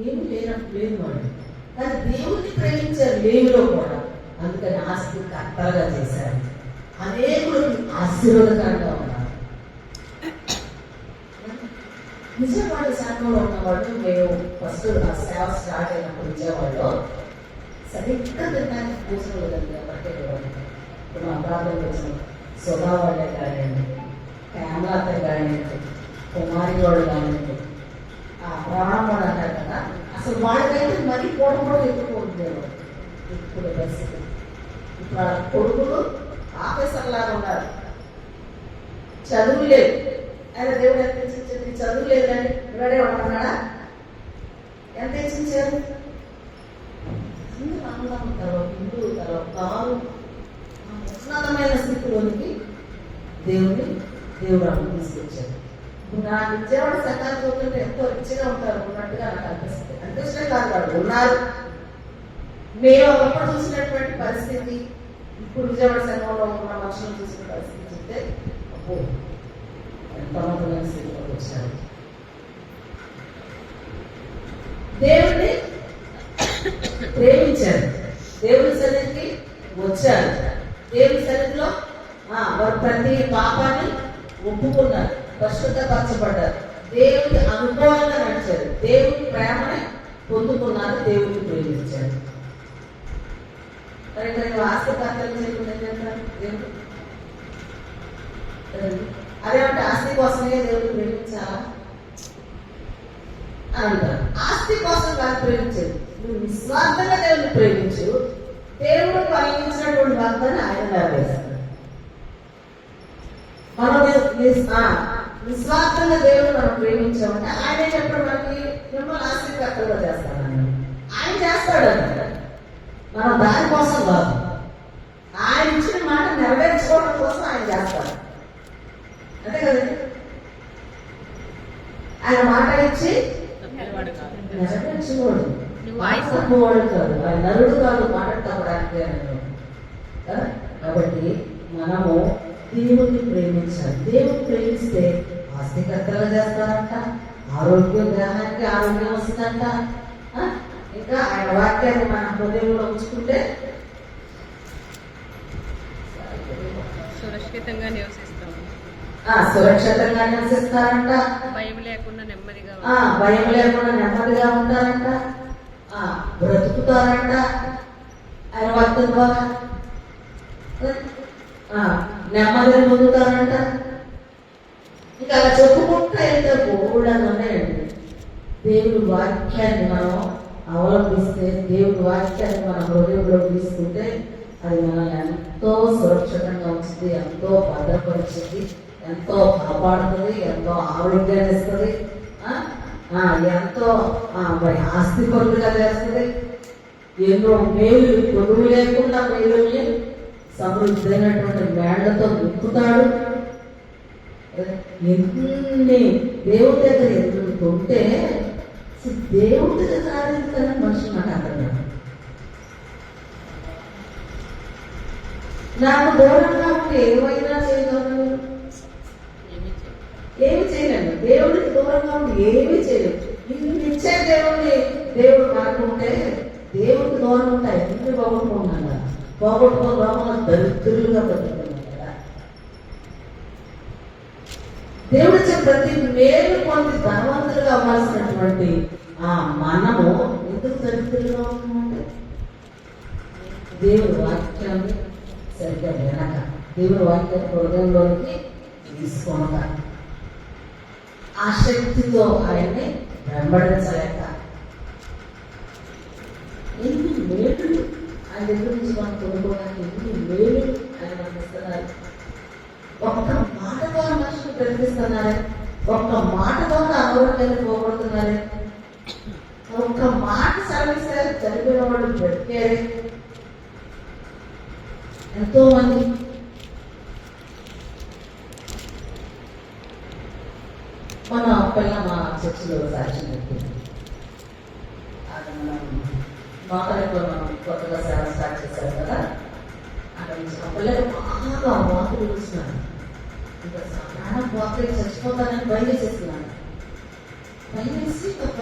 ఏమి లేనప్పుడు లేదు వాళ్ళు. కానీ దేవుడిని ప్రేమించారు లేమిలో కూడా. అందుకని ఆస్తి కర్తలుగా చేశారు. అనేకులకి ఆశీర్వాదకరంగా ఉన్నారు. విజయవాడ శాఖలో ఉన్నవాళ్ళు మేము ఫస్ట్ ఆ సేవ స్టార్ట్ అయినప్పుడు విజయవాడలో సరిగ్గా తినడానికి పూజలు కదండి. బట్టే ఇప్పుడు మా ప్రాంతం వచ్చిన సుధా వాళ్ళే కానివ్వండి, కేమలాత కానివ్వండి, కుమారి వాళ్ళు కానివ్వండి, ఆ ప్రాణం కూడా అంటారు కదా, అసలు వాళ్ళకైతే మరీ పూట కూడా ఎక్కువ ఉండేవాడు. ఇప్పుడు పరిస్థితి ఇప్పుడు వాళ్ళ కొడుకులు ఆఫీసర్లాగా ఉన్నారు. చదువు లేదు. ఆయన దేవుడు ఎంత ఇచ్చింది? చదువు లేదని ఇవాడే ఉంటున్నాడా? ఎంత ఇచ్చించారు? అందరూ ఉంటారు, హిందువులు ఉంటారు, తాను ఉన్నతమైన స్థితిలోనికి దేవుడు అమ్మ తీసుకొచ్చారు. నా విజయవాడ సంఘాలు చూస్తుంటే ఎంతో రిచ్గా ఉంటారు ఉన్నట్టుగా నాకు అనిపిస్తుంది. అనిపిస్తే కాదు, వాళ్ళు ఉన్నారు. మేము ఒకప్పుడు చూసినటువంటి పరిస్థితి, ఇప్పుడు విజయవాడ సంఘంలో ఉన్న మనుషులను చూసిన పరిస్థితి చూస్తే అబ్బో ఎంతమంది స్థితిలోకి వచ్చారు. దేవుడిని ప్రేమించారు, దేవుడి సన్నిధికి వచ్చారు, దేవుడి సన్నిధిలో వారు ప్రతి పాపాన్ని ఒప్పుకున్నారు, పరిశుద్ధపరచబడ్డారు, దేవుడి అనుభవంగా నడిచారు, దేవుడి ప్రేమని పొందుకున్నారు, దేవుడిని ప్రేమించారు. మరి ఇక్కడ ఆస్తికర్తలు చేయకుండా దేవుడు అదేమంటే ఆస్తి కోసమే దేవుడు ప్రేమించాలా అని అంటారు. ఆస్తి కోసం కాదు ప్రేమించేది, నువ్వు నిస్వార్థంగా దేవుడిని ప్రేమించు, దేవుడు కలిగించినటువంటి వాగ్దాన్ని ఆయన నెరవేరుస్తాడు. మనం నిస్వార్థంగా దేవుడు మనం ప్రేమించామంటే ఆయన చెప్పడం మనకి మిమ్మల్ని ఆస్తికర్తలుగా చేస్తాడని ఆయన చేస్తాడంట. మనం దానికోసం కాదు, ఆయన ఇచ్చిన మాట నెరవేర్చుకోవడం కోసం ఆయన చేస్తాడు. అంతే కదండి. ఆయన మాట ఇచ్చి నెరవేర్చుకోడు, తప్పువాడు కాదు, ఆయన నరుడు కాదు మాట తప్పడానికి అన్నాడు. కాబట్టి మనము దేవుడిని ప్రేమించాలి. దేవుడిని ప్రేమిస్తే ఆస్తికర్తలుగా చేస్తారంట, ఆరోగ్యం, దేహానికి ఆరోగ్యం వస్తుందంట. ఇంకా ఆయన వాక్యాన్ని మన హృదయంలో ఉంచుకుంటే సురక్షితంగా నివసిస్తాం, సురక్షితంగా నివసిస్తారంట, భయం లేకుండా నెమ్మదిగా ఉంటారంట, బ్రతుకుతారంట ఆయన వాక్యం ద్వారా, నెమ్మదిని పొందుతారంట. ఇంకా అలా చెప్పుకుంటా వెళ్తే బోల్డని ఉన్నాయండి. దేవుడి వాక్యాన్ని మనం అవలంబిస్తే, దేవుడి వాక్యాన్ని మన హృదయంలో తీసుకుంటే అది మనల్ని ఎంతో సురక్షితంగా ఉంచుతుంది, ఎంతో భద్రపరుస్తుంది, ఎంతో కాపాడుతుంది, ఎంతో ఆరోగ్యాన్ని ఇస్తుంది, ఎంతో ఆస్తిపరులుగా చేస్తుంది. ఎన్నో మేలు పొదువు లేకుండా మేలుని సమృద్ధైనటువంటి మేళ్లతో నింపుతాడు. ఎన్ని దేవుడి దగ్గర ఎన్ని ఉంటే దేవుడి దగ్గర ఆడిందని మనిషి నాకు అర్థం. నాకు దూరంగా ఉంటే ఏమైనా చేయగలను, ఏమి చేయలేను. దేవుడికి దూరంగా ఉండి ఏమీ చేయలేదు. ఇన్ని ఇచ్చే దేవుడు మనకుంటే, దేవుడికి దూరం ఉంటాయి ఇన్ని పోగొట్టుకున్నాను కదా, పోగొట్టుకుని లోపల దరిద్రులుగా బతుకుతున్నాం కదా. దేవుడు ప్రతి మేలు పొంది ధనవంతులుగా అవ్వాల్సినటువంటి మనము ఎందుకు దరిద్రులుగా ఉన్నామంటే దేవుడి వాక్యాన్ని సరిగ్గా వినక, దేవుడి వాక్యాన్ని హృదయంలోనికి తీసుకోనక, ఆ శక్తితో ఆయన్ని వెంబడించలేక, ఎన్ని మేలు ఆయన దగ్గర నుంచి మనం కొనుక్కోవడానికి ఎన్ని మేలు ఆయన మనకి ఇస్తున్నారు. ఒక్క మాట ద్వారా మనుషులు ప్రకటిస్తున్నారే, ఒక్క మాట ద్వారా అనారోగ్యాన్ని పోగొడుతున్నారే, ఒక్క మాట సెలవిస్తే చనిపోయిన వాళ్ళు బ్రతికారే. ఎంతో మంది మన పిల్ల మా చర్చిలో సాక్ష్యం చెప్పింది. మాటలతో మనం కొత్తగా సేవ స్టార్ట్ చేశారు కదా, అక్కడ నుంచి ఆ పిల్లలు బాగా వాకులు చూస్తున్నాను. ఇంకా ప్రాణం వాకులు చచ్చిపోతానని భయం చేసేస్తున్నాను. భయం వేసి ఒక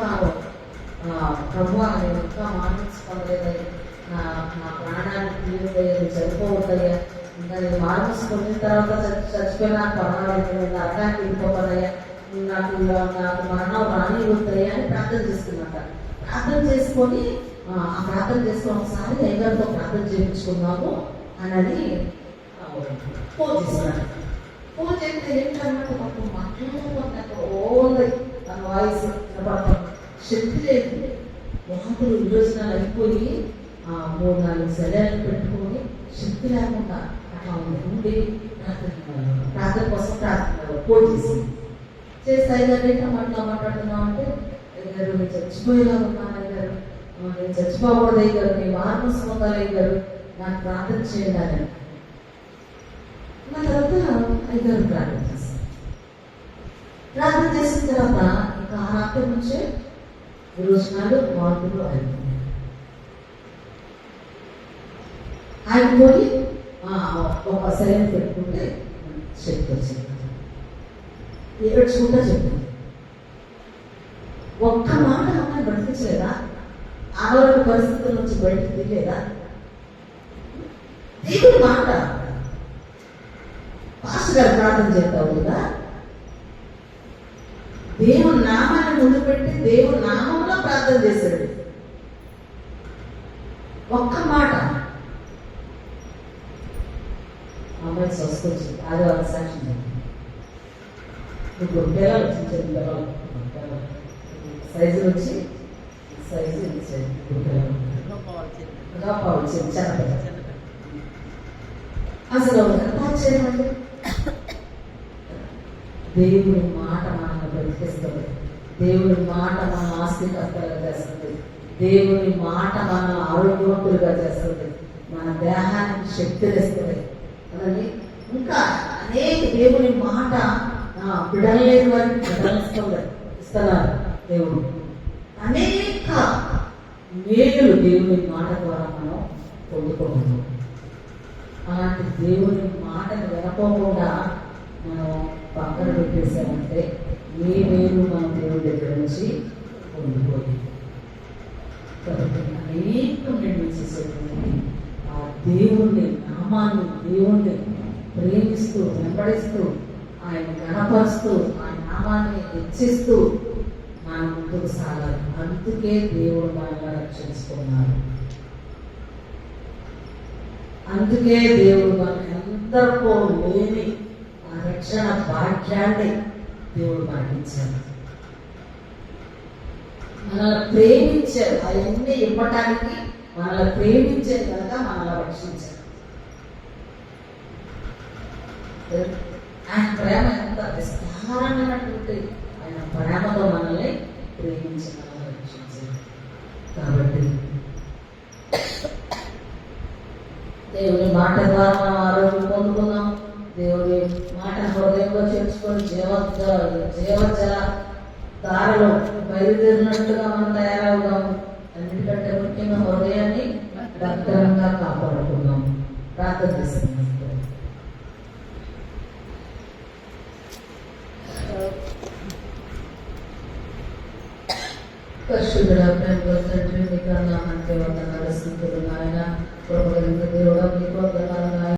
ప్రభు నేను ఇంకా మార్క్స్ పొందలేదయ్యా, నా నా ప్రాణానికి తీరుదయ్యా, నువ్వు చనిపోవద్దయ్యా, ఇంకా నేను మార్క్స్ పొందిన తర్వాత చచ్చిపోయినా పర్వాలేదు, అర్థానికి వెళ్ళిపోవద్దయ్యా, నాకు మరణం రానివద్దయ్యా అని ప్రార్థన చేస్తున్నట్ట. ప్రార్థన చేసుకొని ఆ ప్రార్థన చేసుకొని ఒకసారి అయ్యగారితో ప్రార్థన చేయించుకున్నాము అని ఫోన్ చేస్తున్నాడు. ఫోన్ చేస్తే ఏంటన్నట్టు మాకు మాట్లాడుకున్నట్టు ఓన్లీ తన వాయిస్ శక్తి లేదు. వాంతులు విరోచనాలు అయిపోయి 3-4 శరీరాలు పెట్టుకొని శక్తి లేకుండా అట్లా ఉండి ప్రార్థన కోసం ప్రార్థన ఫోన్ చేస్తే అయ్యారు ఏంటో మాట్లాడుతున్నావు అంటే, అయ్యారు నేను చచ్చిపోయేలా ఉన్నాను, అయ్యారు నేను చచ్చిపోకూడదు, అయ్యారు నేను మార్పు పొందాలి, అయ్యారు నాకు ప్రార్థన చేయండి అని. నా తర్వాత అయ్యారు ప్రార్థన చేస్తాను. ప్రార్థన చేసిన తర్వాత ఇంకా ఆ రాత్రి నుంచే విరోచనాలు మార్పులు ఆగిపోయి ఒక శరీరం పెట్టుకుంటే శక్తి వచ్చింది. ఏడ్చుకుంటా చెప్పింది. ఒక్క మాట అమ్మాయి బ్రతికించలేదా? అనారోగ్య పరిస్థితుల నుంచి బయటకు తీయలేదా? దేవుడి మాట పాస్టర్ గారు ప్రార్థన చేస్తావు కదా, దేవుడి నామాన్ని ముందు పెట్టి దేవుడి నామంలో ప్రార్థన చేశాడు. ఒక్క మాట అమ్మాయి స్వస్థించింది. ఆదివారం సాక్షి ఇప్పుడు పిల్లలు వచ్చింది, పిల్లలు సైజులు వచ్చి సైజు ఇచ్చేది. ఇప్పుడు పిల్లలు అసలు చేయమంటే దేవుడి మాట మనల్ని బ్రతికిస్తుంది. దేవుడి మాట మన ఆస్తికర్తలుగా చేస్తుంది. దేవుడి మాట మన ఆరోగ్యవంతులుగా చేస్తుంది. మన దేహానికి శక్తినిస్తుంది. అలాగే ఇంకా అనేక దేవుని మాట బిడలేని వారికి బిడలిస్తుంది, ఇస్తున్నారు దేవుడు. అనేక మేలులు దేవుని మాట ద్వారా మనం పొందుకుంటున్నాం. అలాంటి దేవుని మాటను వినకోకుండా మనం పక్కన పెట్టేసామంటే ఏ మేలు మనం దేవుడి దగ్గర నుంచి పొందుకోలేదు. కాబట్టి అనేక మేలు చేసేటువంటి ఆ దేవుణ్ణి నామాన్ని, దేవుణ్ణి ప్రేమిస్తూ వెంబడిస్తూ ఆయన గణపరుస్తూ ఆయన నామాన్ని హెచ్చిస్తూ మనం ముందుకు సాగాలి. అందుకే దేవుడు మనల్ని రక్షించుకున్నారు. అందుకే దేవుడు మనకి ఎందరికో లేని ఆ రక్షణ భాగ్యాన్ని దేవుడు పాటించారు. మనల్ని ప్రేమించారు. అవన్నీ ఇవ్వటానికి మనల్ని ప్రేమించారు కనుక మనల్ని రక్షించారు. ఆయన ప్రేమ ఎంత విస్తారమైనటువంటి ఆయన ప్రేమతో మనల్ని ప్రేమించి మనల్ని రక్షించారు. కాబట్టి దేవుని మాట ద్వారా మనం ఆరోగ్యం పొందుకున్నాం. దేవుని మాట హృదయంలో చేర్చుకొని జీవజల దారిలో బయలుదేరినట్టుగా మనం తయారవుదాము. అన్నిటికంటే ముఖ్యంగా హృదయాన్ని భద్రంగా కాపాడుకున్నాం. ప్రార్థన చేస్తున్నాం. పరిశుద్ధుడా, ప్రేమ తండ్రి, మీకు నామంటే వందనాలు స్తుతులు నాయన. కృపగలిగిన దేవుడా, మీకు వందనాలు నాయన.